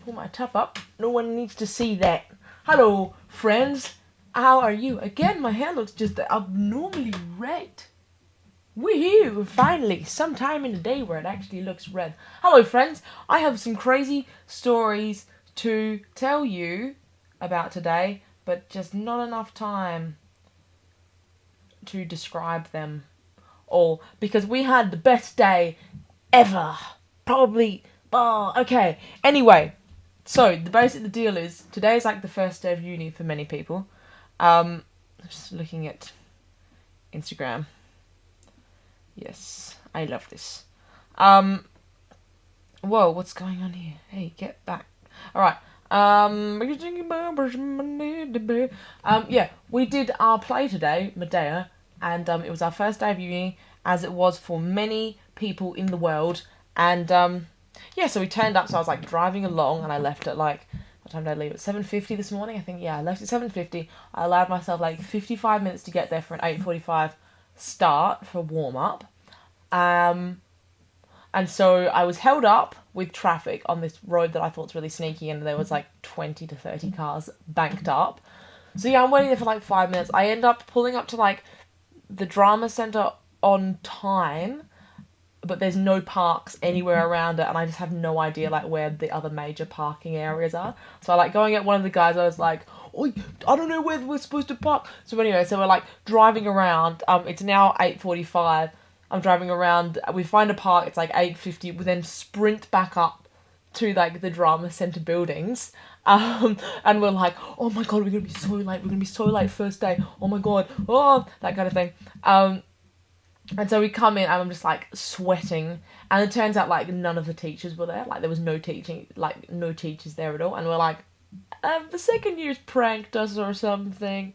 pull my top up. No one needs to see that. Hello, friends. How are you? Again, my hair looks just abnormally red. Woohoo! Finally, sometime in the day where it actually looks red. Hello, friends. I have some crazy stories to tell you about today, but just not enough time to describe them all because we had the best day ever. Probably. Oh, okay. Anyway, so the deal is today is like the first day of uni for many people. Just looking at Instagram. Yes, I love this. Whoa, what's going on here? Hey, get back. Alright. Yeah, we did our play today, Medea, and it was our first day of uni, as it was for many people in the world. And yeah, so we turned up. So I was like driving along, and I left at like, what time did I leave? At 7:50 this morning, I think. Yeah, I left at 7:50. I allowed myself like 55 minutes to get there for an 8:45 start for warm up. And so I was held up with traffic on this road that I thought was really sneaky, and there was like 20 to 30 cars banked up. So yeah, I'm waiting there for like 5 minutes. I end up pulling up to like the drama centre on time, but there's no parks anywhere around it, and I just have no idea like where the other major parking areas are. So I like going at one of the guys, I was like, "Oh, I don't know where we're supposed to park." So anyway, so we're like driving around. It's now 8:45. I'm driving around. We find a park. It's like 8:50. We then sprint back up to like the drama centre buildings. And we're like, "Oh my god, we're gonna be so late. We're gonna be so late first day. Oh my god, oh that kind of thing." And so we come in and I'm just like sweating, and it turns out like none of the teachers were there. Like there was no teachers there at all. And we're like, the second year's pranked us or something.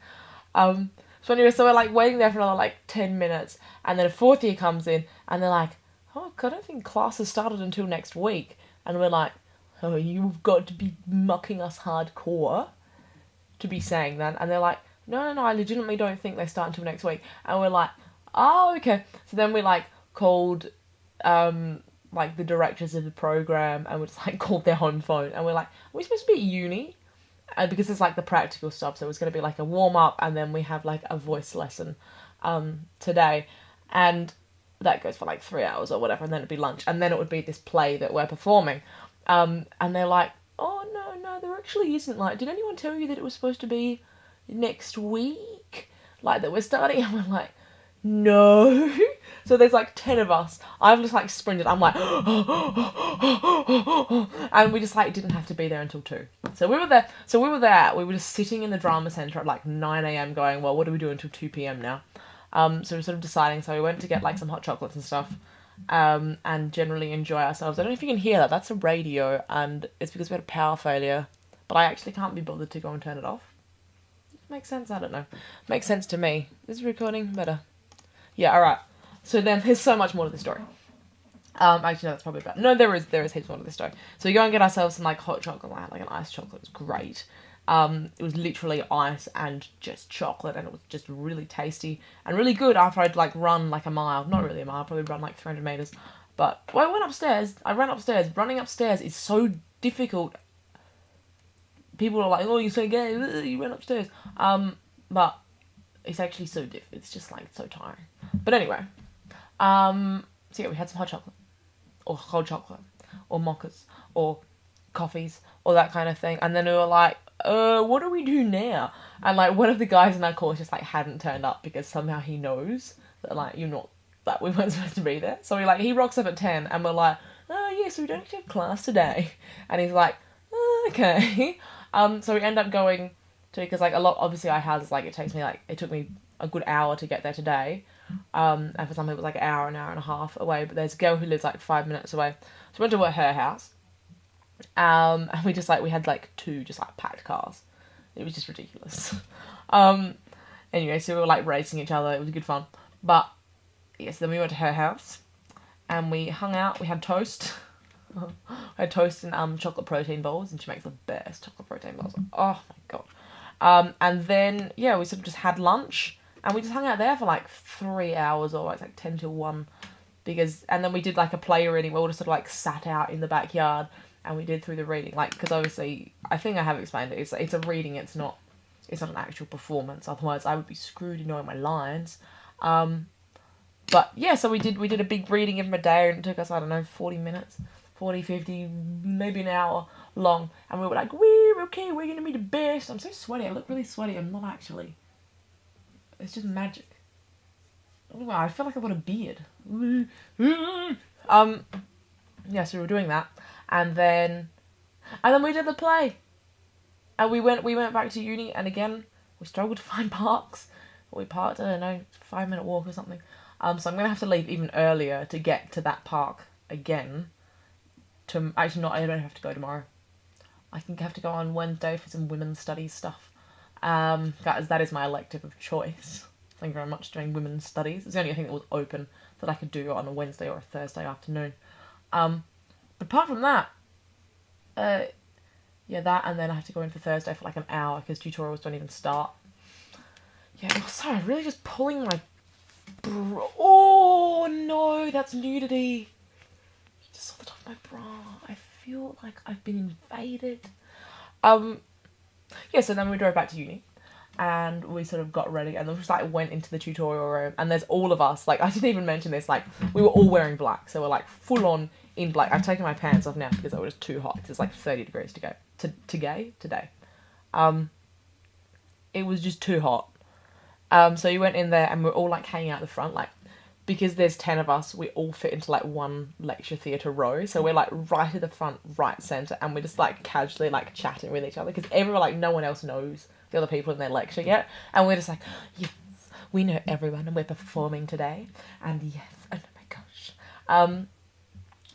So anyway, so we're like waiting there for another like 10 minutes, and then a fourth year comes in, and they're like, "Oh, I don't think classes started until next week." And we're like, "Oh, you've got to be mucking us hardcore to be saying that." And they're like, no, I legitimately don't think they start until next week." And we're like, "Oh, okay." So then we like called like the directors of the program, and we just like called their home phone, and we're like, "Are we supposed to be at uni?" Because it's like the practical stuff, so it's going to be like a warm up, and then we have like a voice lesson today, and that goes for like 3 hours or whatever, and then it'd be lunch, and then it would be this play that we're performing, and they're like, "Oh no, there actually isn't, like, did anyone tell you that it was supposed to be next week, like that we're starting?" And we're like, "No." So there's like 10 of us. I've just like sprinted. I'm like, and we just like didn't have to be there until 2. So we were there. We were just sitting in the drama centre at like 9 a.m. going, well, what do we do until 2 p.m. now? So we're sort of deciding. So we went to get like some hot chocolates and stuff, and generally enjoy ourselves. I don't know if you can hear that. That's a radio, and it's because we had a power failure. But I actually can't be bothered to go and turn it off. Makes sense? I don't know. Makes sense to me. Is recording better? Yeah, alright. So then there's so much more to the story. Actually, no, that's probably bad. No, there is heaps more to the story. So we go and get ourselves some like hot chocolate. I had like an iced chocolate. It was great. It was literally ice and just chocolate, and it was just really tasty and really good after I'd like run like a mile. Not really a mile, probably run like 300 meters. But when I went upstairs, I ran upstairs. Running upstairs is so difficult. People are like, "Oh, you're so gay, you went upstairs." But it's actually so it's just like so tiring. But anyway, so yeah, we had some hot chocolate, or cold chocolate, or mochas, or coffees, or that kind of thing. And then we were like, what do we do now? And like one of the guys in our course just like hadn't turned up because somehow he knows that like that we weren't supposed to be there. So he rocks up at 10, and we're like, "Oh yeah, so we don't actually have class today." And he's like, "Okay." So we end up going to, because like a lot, obviously our house is like, it took me a good hour to get there today. And for some people it was like an hour and a half away, but there's a girl who lives like 5 minutes away. So we went to her house. And we just like, we had like 2 just like packed cars. It was just ridiculous. Anyway, so we were like racing each other. It was good fun. But yes, then we went to her house and we hung out. We had toast. I had toast and chocolate protein balls, and she makes the best chocolate protein balls. Oh my god. And then yeah, we sort of just had lunch, and we just hung out there for like 3 hours, or it's like 10 till 1, and then we did like a play reading where we all just sort of like sat out in the backyard and we did through the reading, like, because obviously, I think I have explained it, it's a reading, it's not an actual performance, otherwise I would be screwed knowing my lines. But yeah, so we did a big reading of Medea, and it took us, I don't know, 40 minutes, 40, 50, maybe an hour long, and we were like, we're okay, we're gonna be the best. I'm so sweaty, I look really sweaty, I'm not actually. It's just magic. Oh, I feel like I've got a beard. Yeah, so we were doing that, and then we did the play, and we went back to uni, and again we struggled to find parks. We parked, I don't know, 5-minute walk or something. So I'm gonna have to leave even earlier to get to that park again. Actually, not. I don't have to go tomorrow. I think I have to go on Wednesday for some women's studies stuff. That is my elective of choice. Thank you very much, doing women's studies. It's the only thing that was open that I could do on a Wednesday or a Thursday afternoon. But apart from that, yeah, that, and then I have to go in for Thursday for like an hour because tutorials don't even start. Yeah, oh, sorry, I'm really just pulling my... Oh, no, that's nudity. You just saw the top of my bra. I feel like I've been invaded. Yeah, so then we drove back to uni. And we sort of got ready, and then we just like went into the tutorial room, and there's all of us, like, I didn't even mention this, like, we were all wearing black, so we're like full on in black. I've taken my pants off now because it was too hot, because it's like 30 degrees today. It was just too hot. So you went in there, and we're all like hanging out the front, like, because there's 10 of us, we all fit into like one lecture theatre row, so we're like right at the front, right centre, and we're just like casually like chatting with each other, because everyone, like, no one else knows the other people in their lecture yet, and we're just like, yes, we know everyone, and we're performing today, and yes, oh my gosh.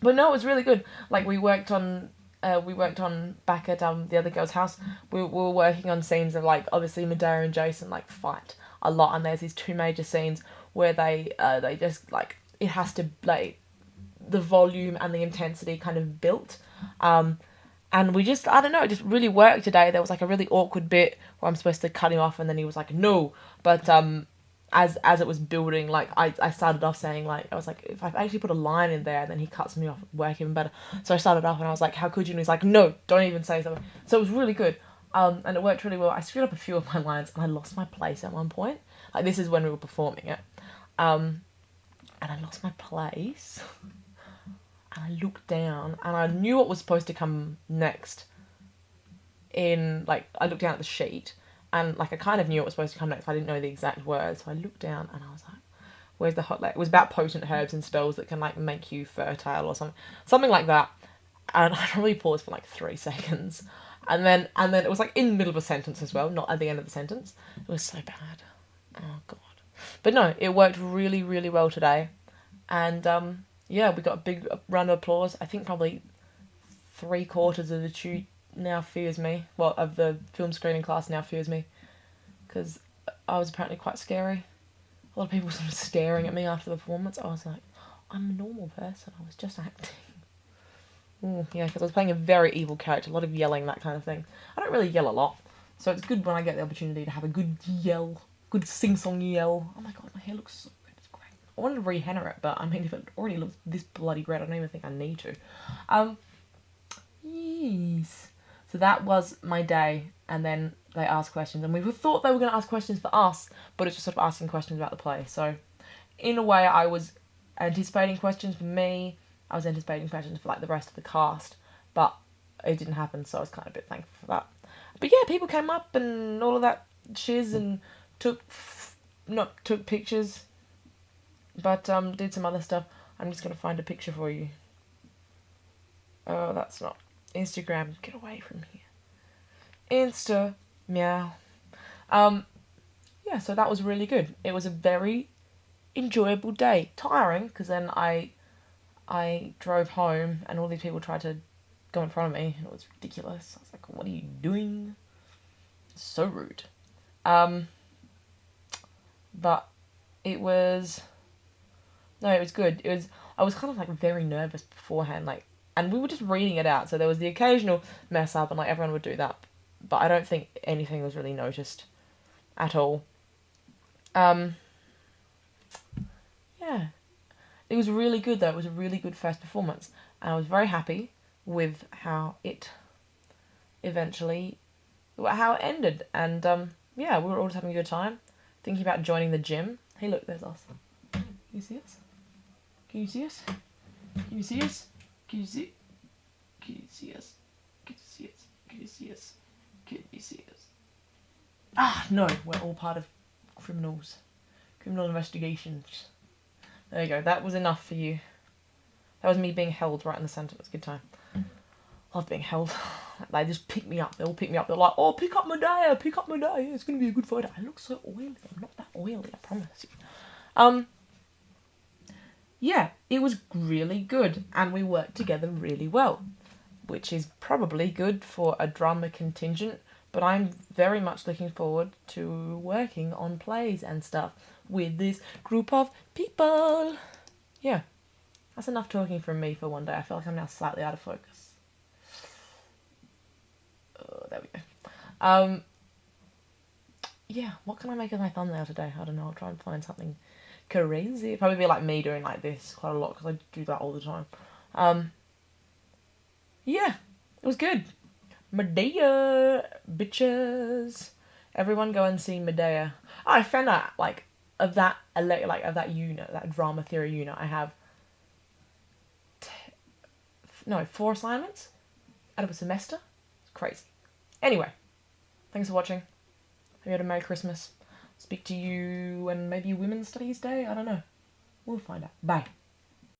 But no, it was really good. Like, we worked on back at the other girl's house. We were working on scenes of, like, obviously Medea and Jason like fight a lot, and there's these 2 major scenes where they just, like, it has to, like, the volume and the intensity kind of built. And we just, I don't know, it just really worked today. There was like a really awkward bit where I'm supposed to cut him off, and then he was like, no. But as it was building, like, I started off saying, like, I was like, if I actually put a line in there, then he cuts me off, it would work even better. So I started off, and I was like, how could you? And he's like, no, don't even say something. So it was really good. And it worked really well. I screwed up a few of my lines, and I lost my place at one point. Like, this is when we were performing it. And I lost my place. And I looked down, and I knew what was supposed to come next. Like, I looked down at the sheet, and, like, I kind of knew what was supposed to come next, but I didn't know the exact words. So I looked down, and I was like, where's the hot... Like, it was about potent herbs and spells that can, like, make you fertile or something like that. And I probably paused for, like, 3 seconds. And then it was, like, in the middle of a sentence as well, not at the end of the sentence. It was so bad. Oh, God. But no, it worked really, really well today. And, yeah, we got a big round of applause. I think probably 3/4 of the tute now fears me. Well, of the film screening class now fears me. Because I was apparently quite scary. A lot of people were sort of staring at me after the performance. I was like, I'm a normal person. I was just acting. Ooh, yeah, because I was playing a very evil character. A lot of yelling, that kind of thing. I don't really yell a lot. So it's good when I get the opportunity to have a good yell. Good sing-song yell. Oh my god, my hair looks so good. It's great. I wanted to re-henna it, but I mean, if it already looks this bloody red, I don't even think I need to. Yes. So that was my day, and then they asked questions, and we thought they were going to ask questions for us, but it's just sort of asking questions about the play. So, in a way, I was anticipating questions for me. I was anticipating questions for, like, the rest of the cast, but it didn't happen, so I was kind of a bit thankful for that. But yeah, people came up and all of that shiz and took pictures, but did some other stuff. I'm just going to find a picture for you. Oh, that's not Instagram. Get away from here. Insta, meow. Yeah, so that was really good. It was a very enjoyable day. Tiring, because then I drove home and all these people tried to go in front of me, and it was ridiculous. I was like, what are you doing? So rude. But it was good. I was kind of, like, very nervous beforehand, like, and we were just reading it out, so there was the occasional mess up, and, like, everyone would do that, but I don't think anything was really noticed at all. Yeah. It was really good, though. It was a really good first performance, and I was very happy with how it eventually, how it ended. And yeah, we were all just having a good time, thinking about joining the gym. Hey, look, there's us. Can you see us? Can you see us? Can you see us? Can you see? Can you see us? Can you see us? Can you see us? Can you see us? Ah, no, we're all part of criminal investigations. There you go. That was enough for you. That was me being held right in the centre. It was a good time. Love being held. They just pick me up. They all pick me up. They're like, oh, pick up Medea. Pick up Medea. It's going to be a good photo. I look so oily. I'm not that oily, I promise you. Yeah, it was really good. And we worked together really well, which is probably good for a drama contingent. But I'm very much looking forward to working on plays and stuff with this group of people. Yeah, that's enough talking from me for one day. I feel like I'm now slightly out of focus. Oh, there we go. Yeah, what can I make of my thumbnail today? I don't know. I'll try and find something crazy. It'd probably be like me doing like this quite a lot because I do that all the time. Yeah, it was good. Medea, bitches. Everyone go and see Medea. Oh, I found out, like, of that unit, that drama theory unit, I have 4 assignments out of a semester. It's crazy. Anyway, thanks for watching. Hope you had a Merry Christmas. Speak to you and maybe Women's Studies Day. I don't know. We'll find out. Bye.